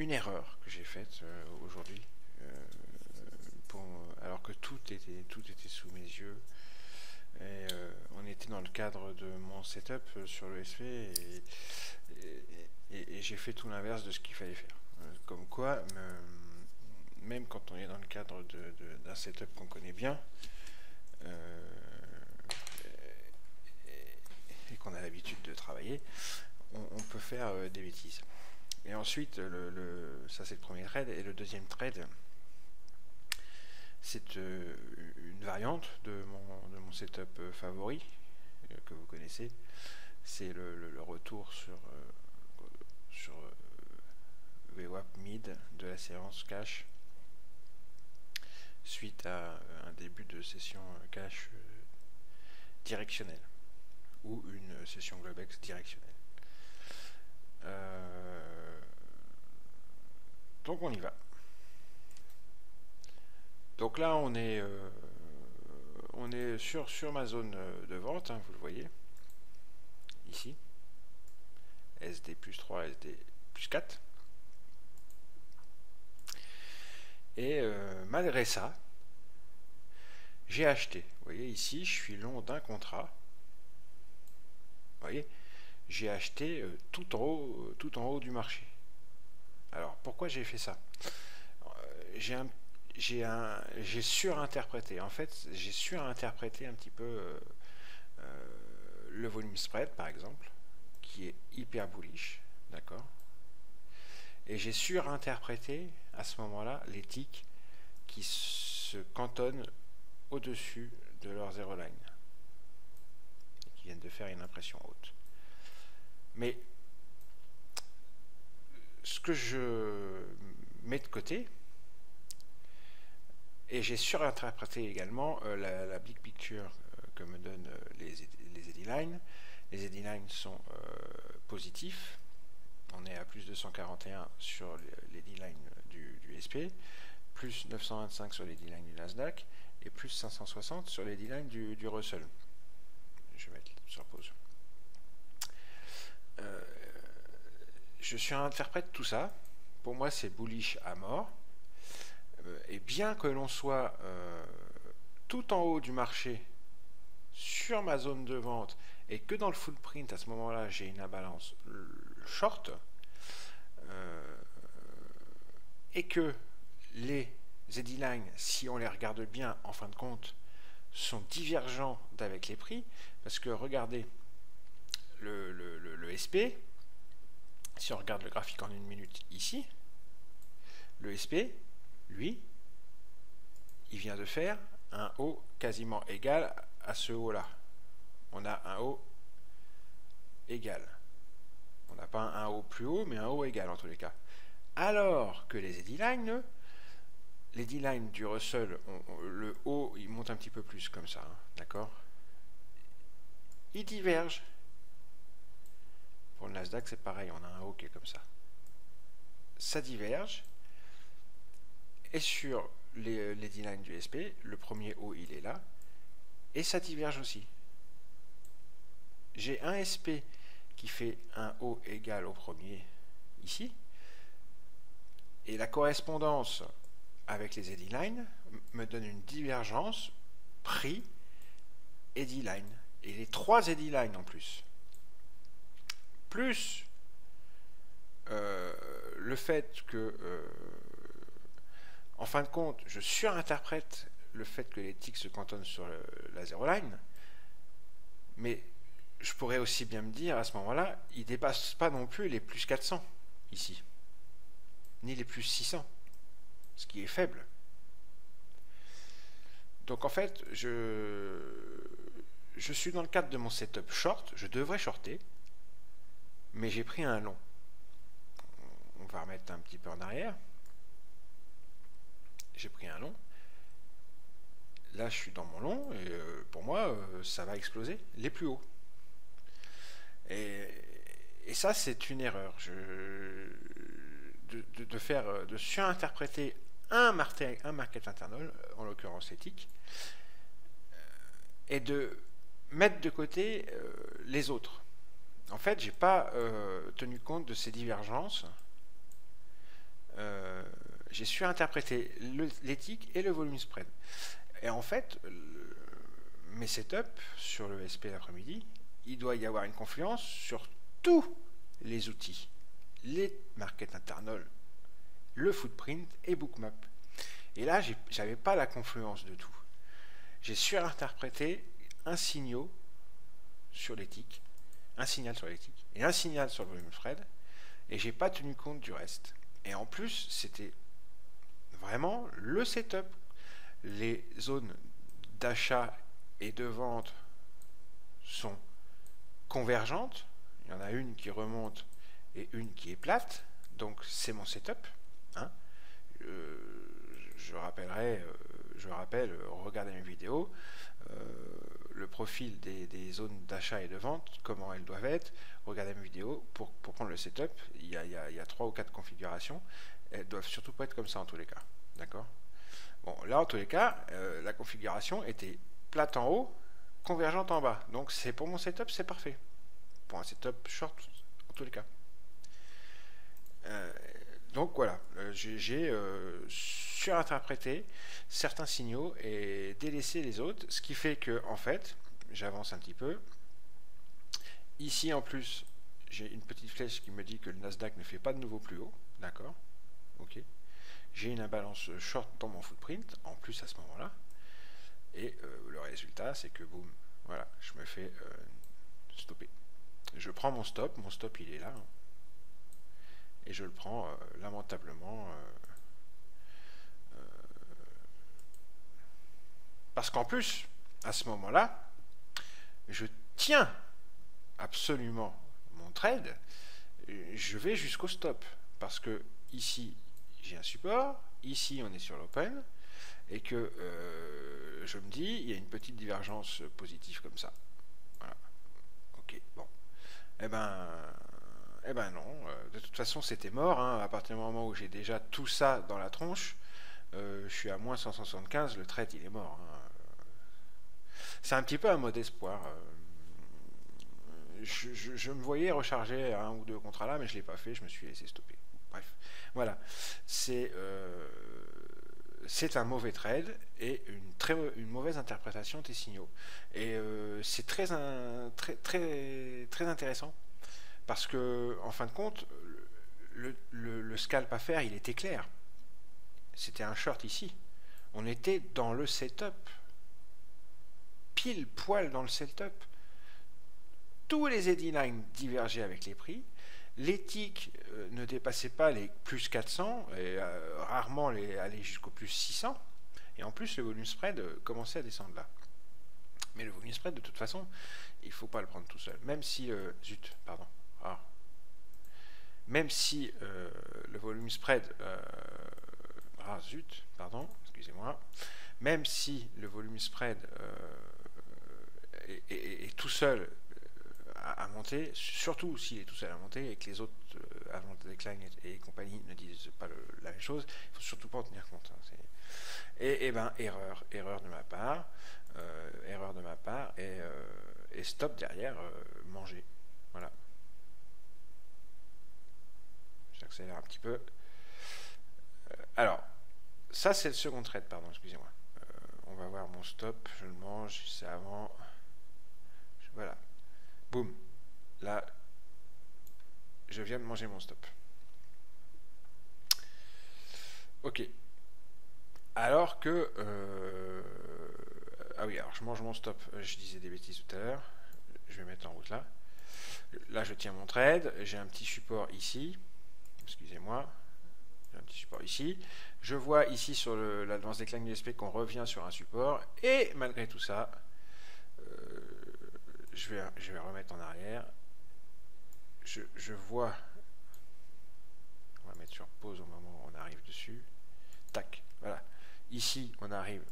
une erreur que j'ai faite aujourd'hui, alors que tout était sous mes yeux. Et on était dans le cadre de mon setup sur le SP et j'ai fait tout l'inverse de ce qu'il fallait faire. Comme quoi, même quand on est dans le cadre d'un setup qu'on connaît bien et qu'on a l'habitude de travailler, on peut faire des bêtises. Et ensuite, ça c'est le premier thread, et le deuxième thread, c'est une variante de mon setup favori, que vous connaissez. C'est le retour sur VWAP mid de la séance cache suite à un début de session cache directionnelle ou une session Globex directionnelle. Donc on y va. Donc là on est sur ma zone de vente, hein, vous le voyez ici, SD plus 3, SD plus 4. Et malgré ça, j'ai acheté. Vous voyez ici, je suis long d'un contrat. Vous voyez, j'ai acheté tout en haut du marché. Alors pourquoi j'ai fait ça? J'ai surinterprété. En fait, j'ai surinterprété un petit peu le volume spread, par exemple, qui est hyper bullish, d'accord. Et j'ai surinterprété à ce moment-là les ticks qui se cantonnent au-dessus de leur zero line et qui viennent de faire une impression haute. Mais ce que je mets de côté, et j'ai surinterprété également la big picture que me donnent les eddy lines. Les eddy lines sont positifs. On est à plus 241 sur les eddy lines du SP, plus 925 sur les eddy lines du Nasdaq et plus 560 sur les eddy lines du Russell. Je vais mettre sur pause. Je surinterprète tout ça. Pour moi, c'est bullish à mort. Et bien que l'on soit tout en haut du marché sur ma zone de vente et que dans le footprint à ce moment-là j'ai une imbalance short et que les eddy lines, si on les regarde bien en fin de compte, sont divergents d'avec les prix, parce que regardez le SP, si on regarde le graphique en une minute ici, le SP, lui, il vient de faire un haut quasiment égal à ce haut-là. On a un haut égal. On n'a pas un haut plus haut, mais un haut égal en tous les cas. Alors que les eddy lines, du Russell, le haut, il monte un petit peu plus comme ça, hein, d'accord? Il diverge. Pour le Nasdaq, c'est pareil, on a un haut qui est comme ça. Ça diverge. Et sur les eddy lines du SP, le premier haut, il est là. Et ça diverge aussi. J'ai un SP qui fait un haut égal au premier, ici. Et la correspondance avec les eddy lines me donne une divergence prix eddy line. Et les trois eddy lines en plus. Plus le fait que en fin de compte, je surinterprète le fait que les ticks se cantonnent sur la zero line, mais je pourrais aussi bien me dire à ce moment-là, ils ne dépassent pas non plus les plus 400 ici, ni les plus 600, ce qui est faible. Donc en fait, je suis dans le cadre de mon setup short, je devrais shorter, mais j'ai pris un long. On va remettre un petit peu en arrière. J'ai pris un long. Là, je suis dans mon long et pour moi, ça va exploser les plus hauts. Et ça, c'est une erreur. De surinterpréter un market internal, en l'occurrence éthique, et de mettre de côté les autres. En fait, j'ai pas tenu compte de ces divergences j'ai surinterprété les ticks et le volume spread. Et en fait, mes setups sur le SP l'après-midi, il doit y avoir une confluence sur tous les outils, les market internals, le footprint et bookmap. Et là, j'avais pas la confluence de tout. J'ai surinterprété un signal sur les ticks, un signal sur les ticks et un signal sur le volume spread, et j'ai pas tenu compte du reste. Et en plus, c'était vraiment le setup. Les zones d'achat et de vente sont convergentes. Il y en a une qui remonte et une qui est plate. Donc c'est mon setup. Hein. Je rappelle, regardez mes vidéos, le profil des zones d'achat et de vente, comment elles doivent être. Regardez mes vidéos pour prendre le setup. Il y a 3 ou 4 configurations. Elles doivent surtout pas être comme ça en tous les cas. D'accord ? Bon, là, en tous les cas, la configuration était plate en haut, convergente en bas. Donc, pour mon setup, c'est parfait. Pour un setup short, en tous les cas. Donc, voilà. J'ai surinterprété certains signaux et délaissé les autres. Ce qui fait que, en fait, j'avance un petit peu. Ici, en plus, j'ai une petite flèche qui me dit que le Nasdaq ne fait pas de nouveau plus haut. D'accord ? Ok. J'ai une imbalance short dans mon footprint, en plus à ce moment-là. Et le résultat, c'est que boum, voilà, je me fais stopper. Je prends mon stop il est là. Hein, et je le prends lamentablement. Parce qu'en plus, à ce moment-là, je tiens absolument mon trade. Je vais jusqu'au stop. Parce que ici, j'ai un support, ici on est sur l'open, et que je me dis, il y a une petite divergence positive comme ça. Voilà. Ok, bon. Eh ben non, de toute façon c'était mort, hein, à partir du moment où j'ai déjà tout ça dans la tronche, je suis à moins 175, le trade il est mort. Hein. C'est un petit peu un mot d'espoir. Je me voyais recharger un ou deux contrats là, mais je ne l'ai pas fait, je me suis laissé stopper. Bref, voilà. C'est un mauvais trade et une mauvaise interprétation de tes signaux. Et c'est très intéressant parce que, en fin de compte, le scalp à faire, il était clair. C'était un short ici. On était dans le setup. Pile poil dans le setup. Tous les eddy lines divergeaient avec les prix. Les ticks ne dépassaient pas les plus 400 et rarement aller jusqu'au plus 600. Et en plus, le volume spread commençait à descendre là. Mais le volume spread, de toute façon, il ne faut pas le prendre tout seul. Même si... même si le volume spread... excusez-moi. Même si le volume spread est tout seul à monter, surtout s'il est tout seul à monter et que les autres avant Decline et compagnie ne disent pas la même chose, il ne faut surtout pas en tenir compte. Hein, et ben erreur de ma part, et stop derrière, manger. Voilà. J'accélère un petit peu. Alors, ça c'est le second trade, pardon, excusez-moi. On va voir mon stop, je le mange, c'est avant. Voilà. Boum. Là, je viens de manger mon stop. Ok. Alors que... ah oui, alors je mange mon stop. Je disais des bêtises tout à l'heure. Je vais mettre en route là. Là, je tiens mon trade. J'ai un petit support ici. Excusez-moi. J'ai un petit support ici. Je vois ici sur l'advance décline du SP qu'on revient sur un support. Et malgré tout ça, je vais remettre en arrière. Je vois... On va mettre sur pause au moment où on arrive dessus. Tac, voilà. Ici, on arrive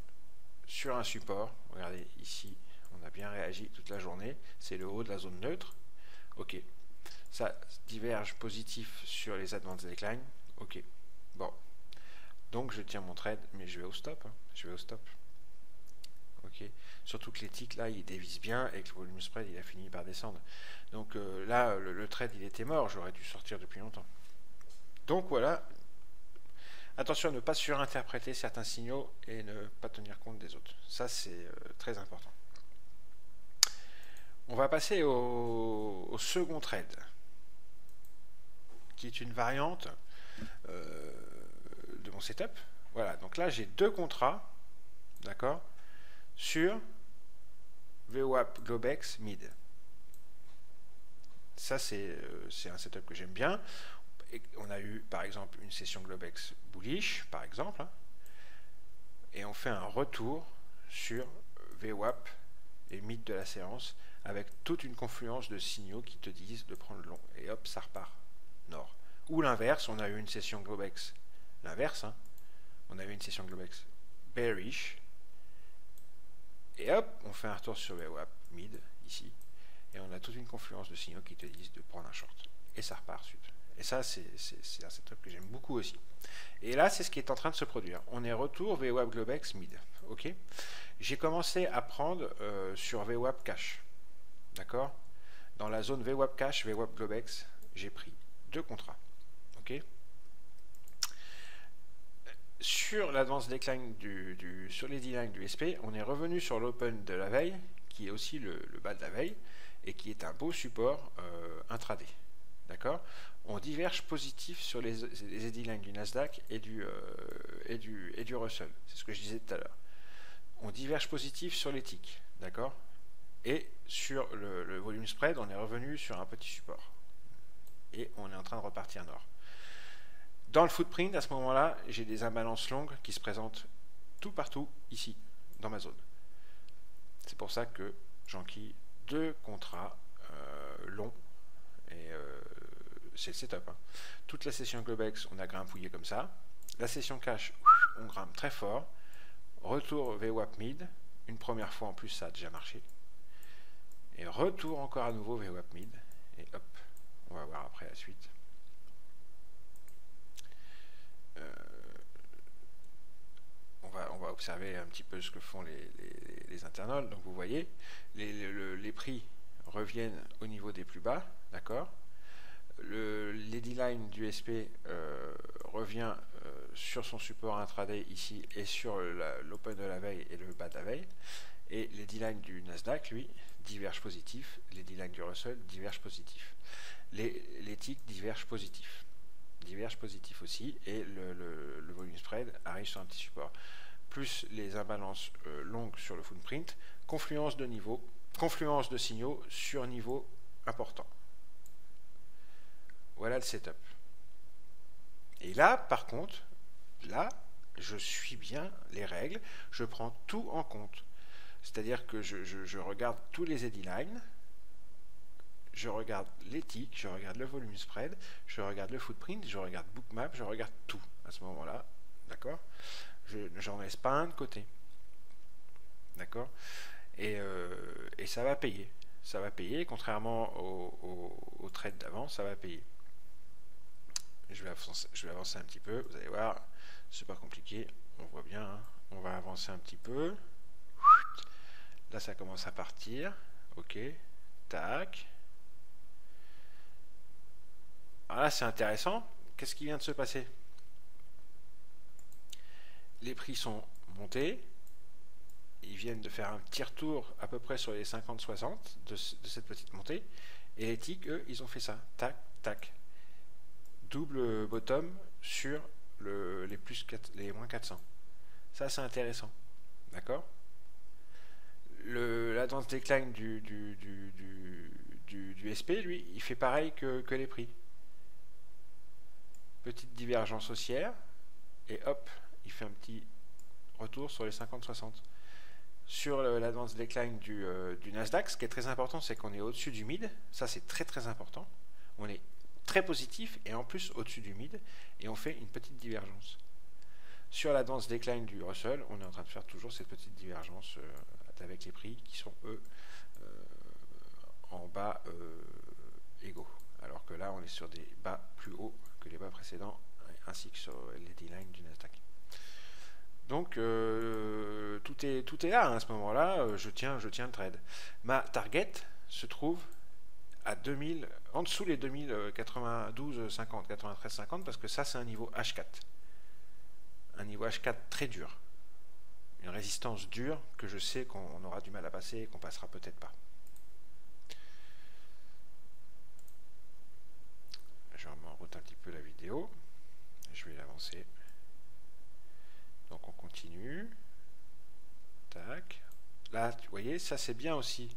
sur un support. Regardez, ici, on a bien réagi toute la journée. C'est le haut de la zone neutre. Ok. Ça diverge positif sur les advanced decline. Ok. Bon. Donc, je tiens mon trade, mais je vais au stop. Hein. Je vais au stop. Ok. Surtout que les ticks, là, ils dévisent bien et que le volume spread, il a fini par descendre. Donc là, le trade, il était mort. J'aurais dû sortir depuis longtemps. Donc voilà, Attention à ne pas surinterpréter certains signaux et ne pas tenir compte des autres. Ça, c'est très important. On va passer au second trade, qui est une variante de mon setup. Voilà, donc là, j'ai 2 contrats, d'accord, sur VWAP Globex Mid. Ça, c'est un setup que j'aime bien. Et on a eu, par exemple, une session Globex bullish, par exemple, hein, et on fait un retour sur VWAP et mid de la séance, avec toute une confluence de signaux qui te disent de prendre long. Et hop, ça repart nord. Ou l'inverse, on a eu une session Globex, l'inverse, hein, on a eu une session Globex bearish, et hop, on fait un retour sur VWAP mid, ici, et on a toute une confluence de signaux qui te disent de prendre un short. Et ça repart ensuite. Et ça, c'est un setup que j'aime beaucoup aussi. Et là, c'est ce qui est en train de se produire. On est retour VWAP Globex mid. Ok. J'ai commencé à prendre sur VWAP cash. D'accord. Dans la zone VWAP cash, VWAP Globex, j'ai pris 2 contrats. Ok. Sur l'advance decline sur les D-line du SP, on est revenu sur l'open de la veille, qui est aussi le bas de la veille, et qui est un beau support intraday. D'accord. On diverge positif sur les D-line du Nasdaq et du Russell. C'est ce que je disais tout à l'heure. On diverge positif sur les ticks. D'accord. Et sur le volume spread, on est revenu sur un petit support. Et on est en train de repartir nord. Dans le footprint, à ce moment-là, j'ai des imbalances longues qui se présentent tout partout ici, dans ma zone. C'est pour ça que j'enquille 2 contrats longs. Et c'est le setup. Hein. Toute la session Globex, on a grimpouillé comme ça. La session cash, on grimpe très fort. Retour VWAP mid. Une première fois en plus, ça a déjà marché. Et retour encore à nouveau VWAP mid. Et hop, on va voir après la suite. On va observer un petit peu ce que font les internautes. Donc vous voyez, les prix reviennent au niveau des plus bas, d'accord. Les D-line du SP revient sur son support intraday ici et sur l'open de la veille et le bas de la veille. Et les D-line du Nasdaq, lui, divergent positif. Les D-line du Russell divergent positif. Les ticks divergent positif. Divergent positif aussi. Et le volume spread arrive sur un petit support. Plus les imbalances longues sur le footprint, confluence de niveaux, confluence de signaux sur niveau important. Voilà le setup. Et là, par contre, là, je suis bien les règles, je prends tout en compte. C'est-à-dire que je regarde tous les eddy lines, je regarde les ticks, je regarde le volume spread, je regarde le footprint, je regarde bookmap, je regarde tout à ce moment-là. D'accord? J'en laisse pas un de côté. D'accord? Et ça va payer. Ça va payer, contrairement au trade d'avant, ça va payer. Je vais avancer un petit peu, vous allez voir, c'est pas compliqué, on voit bien, hein. On va avancer un petit peu. Là, ça commence à partir. Ok, tac. Alors là, c'est intéressant. Qu'est-ce qui vient de se passer? Les prix sont montés. Ils viennent de faire un petit retour à peu près sur les 50-60 de cette petite montée. Et les ticks, eux, ils ont fait ça. Tac, tac. Double bottom sur les moins 400. Ça, c'est intéressant. D'accord? La danse décline du SP, lui, il fait pareil que les prix. Petite divergence haussière. Et hop, il fait un petit retour sur les 50-60. Sur la danse décline du Nasdaq, ce qui est très important, c'est qu'on est au-dessus du mid. Ça, c'est très très important. On est très positif et en plus au-dessus du mid et on fait une petite divergence. Sur la danse décline du Russell, on est en train de faire toujours cette petite divergence avec les prix qui sont eux en bas égaux. Alors que là, on est sur des bas plus hauts que les bas précédents ainsi que sur les D-line du Nasdaq. Donc tout est là hein, à ce moment-là. Je tiens le trade. Ma target se trouve à 2000, en dessous les 2092,50, 93,50 parce que ça c'est un niveau H4. un niveau H4 très dur. Une résistance dure que je sais qu'on aura du mal à passer et qu'on passera peut-être pas. Je remets en route un petit peu la vidéo. Je vais l'avancer. Donc on continue. Tac. Là, vous voyez, ça c'est bien aussi.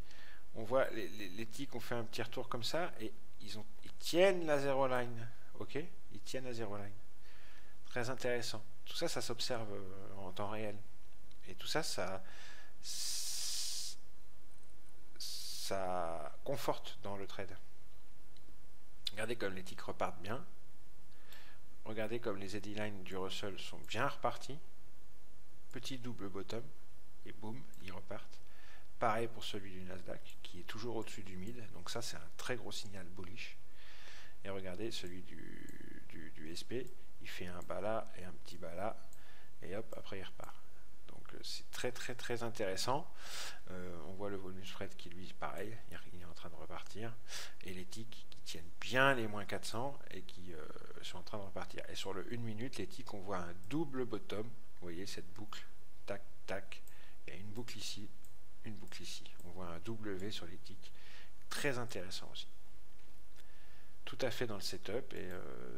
On voit les ticks ont fait un petit retour comme ça et ils tiennent la zero line. Ok, ils tiennent la zero line. Très intéressant. Tout ça, ça s'observe en temps réel. Et tout ça, ça conforte dans le trade. Regardez comme les ticks repartent bien. Regardez comme les eddy lines du Russell sont bien repartis. Petit double bottom. Et boum, ils repartent. Pareil pour celui du Nasdaq, qui est toujours au-dessus du mid. Donc ça, c'est un très gros signal bullish. Et regardez, celui du SP, il fait un bas là et un petit bas là. Et hop, après il repart. Donc c'est très très très intéressant. On voit le volume spread qui lui, pareil, il est en train de repartir. Et les ticks qui tiennent bien les moins 400 et qui sont en train de repartir. Et sur le 1 minute, les ticks, on voit un double bottom. Vous voyez cette boucle, tac, tac. Il y a une boucle ici, une boucle ici. On voit un W sur les ticks. Très intéressant aussi. Tout à fait dans le setup et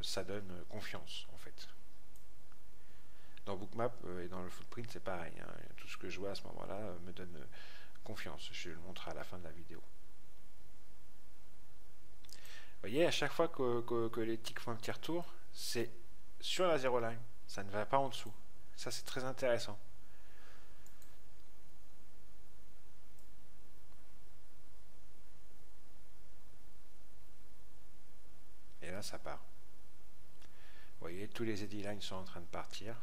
ça donne confiance en fait. Dans Bookmap et dans le footprint, c'est pareil. Hein. Tout ce que je vois à ce moment-là me donne confiance. Je le montre à la fin de la vidéo. Vous voyez, à chaque fois que les ticks font un petit retour, c'est sur la zero line. Ça ne va pas en dessous. Ça, c'est très intéressant. Et là, ça part. Vous voyez, tous les eddy lines sont en train de partir.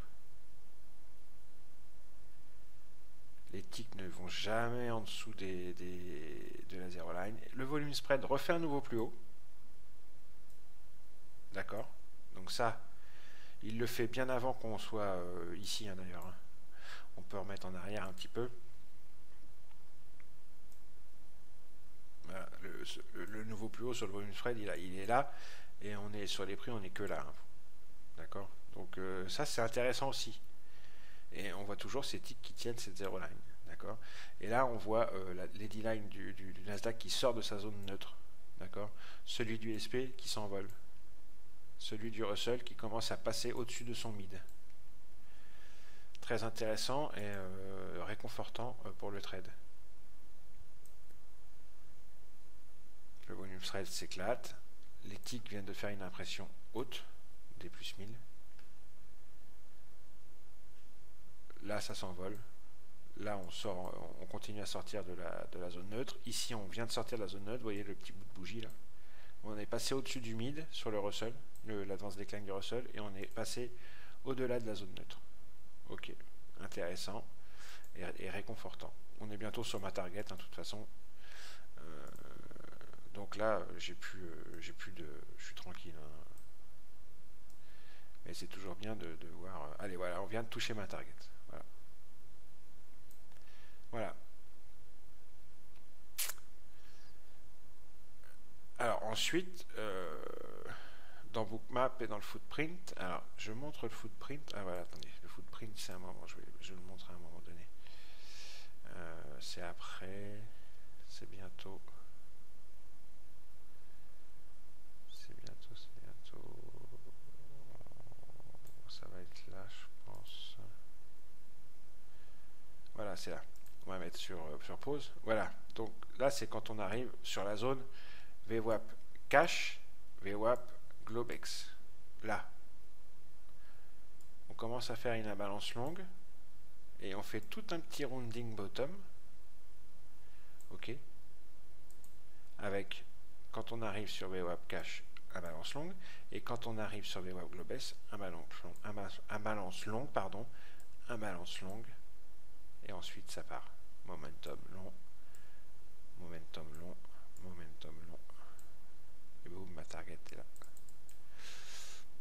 Les ticks ne vont jamais en dessous de la zero line. Le volume spread refait un nouveau plus haut. D'accord. Donc ça, il le fait bien avant qu'on soit ici, hein, d'ailleurs. Hein. On peut remettre en arrière un petit peu. Voilà, le nouveau plus haut sur le volume spread, il est là. Et on est sur les prix, on n'est que là. Hein. D'accord. Donc ça, c'est intéressant aussi. Et on voit toujours ces ticks qui tiennent cette zero line. D'accord. Et là, on voit l'eddy line du Nasdaq qui sort de sa zone neutre. D'accord. Celui du SP qui s'envole. Celui du Russell qui commence à passer au-dessus de son mid. Très intéressant et réconfortant pour le trade. Le volume spread s'éclate. Les ticks viennent de faire une impression haute, des plus 1000. Là, ça s'envole. Là, on continue à sortir de la zone neutre. Ici, on vient de sortir de la zone neutre. Vous voyez le petit bout de bougie là. On est passé au-dessus du mid sur le Russell, l'advance décline du Russell, et on est passé au-delà de la zone neutre. Ok, intéressant et réconfortant. On est bientôt sur ma target, hein, de toute façon. Donc là, je suis tranquille. Hein. Mais c'est toujours bien de voir. Allez, voilà, on vient de toucher ma target. Voilà. Voilà. Alors ensuite, dans Bookmap et dans le footprint, alors je montre le footprint. Ah voilà, attendez, le footprint c'est un moment, je le montre à un moment donné. C'est après, c'est bientôt. Ça va être là, je pense. Voilà, c'est là. On va mettre sur pause. Voilà, donc là c'est quand on arrive sur la zone VWAP Cash, VWAP Globex. Là, on commence à faire une imbalance longue et on fait tout un petit rounding bottom. Ok. Avec, quand on arrive sur VWAP Cash, imbalance longue, et quand on arrive sur VWAP Globex, imbalance longue, et ensuite ça part. Momentum long, momentum long, momentum long. Et boum, ma target est là.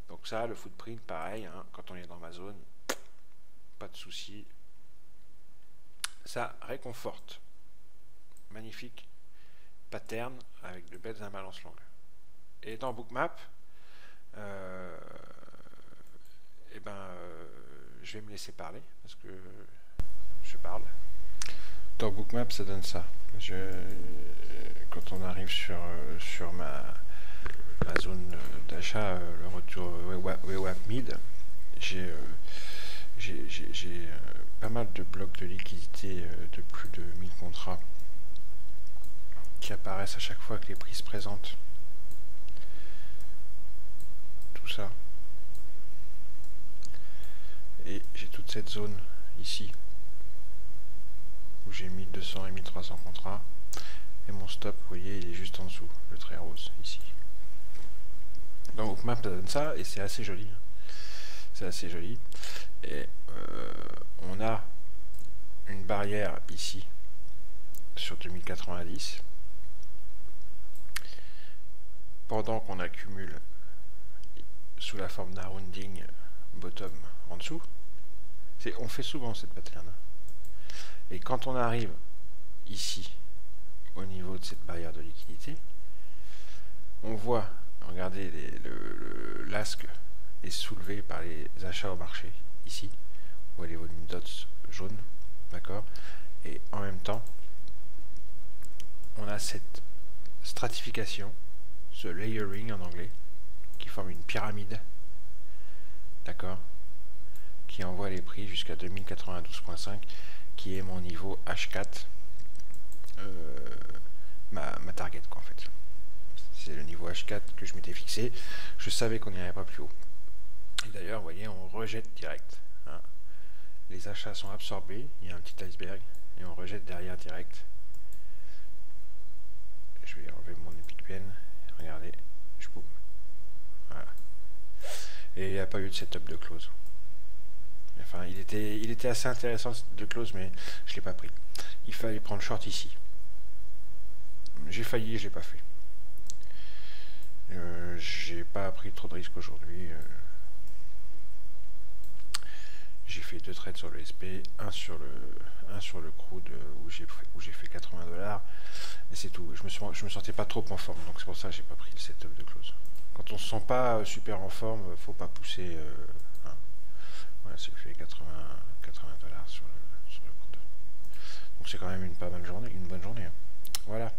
Donc ça, le footprint, pareil, hein, quand on est dans ma zone, pas de souci. Ça réconforte. Magnifique pattern avec de belles imbalances longues. Et dans Bookmap, je vais me laisser parler parce que je parle. Dans Bookmap, ça donne ça. Quand on arrive sur ma zone d'achat, le retour VWAP mid, j'ai pas mal de blocs de liquidité de plus de 1000 contrats qui apparaissent à chaque fois que les prix se présentent. Tout ça. Et j'ai toute cette zone ici où j'ai 1200 et 1300 contrats. Et mon stop, vous voyez, il est juste en dessous, le trait rose, ici. Donc Bookmap ça donne ça, et c'est assez joli. C'est assez joli. Et on a une barrière ici, sur 2090. Pendant qu'on accumule sous la forme d'un rounding bottom en dessous. On fait souvent cette pattern. Et quand on arrive ici, au niveau de cette barrière de liquidité, on voit, regardez, l'asque est soulevé par les achats au marché, ici. Vous voyez les volumes dots jaunes, d'accord? Et en même temps, on a cette stratification, ce layering en anglais, qui forme une pyramide, d'accord, qui envoie les prix jusqu'à 2092.5, qui est mon niveau H4, ma target, quoi, en fait. C'est le niveau H4 que je m'étais fixé. Je savais qu'on n'irait pas plus haut. Et d'ailleurs, vous voyez, on rejette direct. Hein. Les achats sont absorbés, il y a un petit iceberg, et on rejette derrière direct. Je vais enlever mon Epic Pen. Regardez, je boum. Voilà. Et il n'y a pas eu de setup de close. Enfin, il était assez intéressant de close, mais je ne l'ai pas pris. Il fallait prendre short ici. J'ai failli, je l'ai pas fait. J'ai pas pris trop de risques aujourd'hui. J'ai fait 2 trades sur le SP, un sur le crude où j'ai fait 80 $, et c'est tout. Je me sentais pas trop en forme, donc c'est pour ça que j'ai pas pris le setup de close. Quand on se sent pas super en forme, faut pas pousser. Hein. Voilà, c'est fait 80 $ sur le crude. Donc c'est quand même une bonne journée. Hein. Voilà.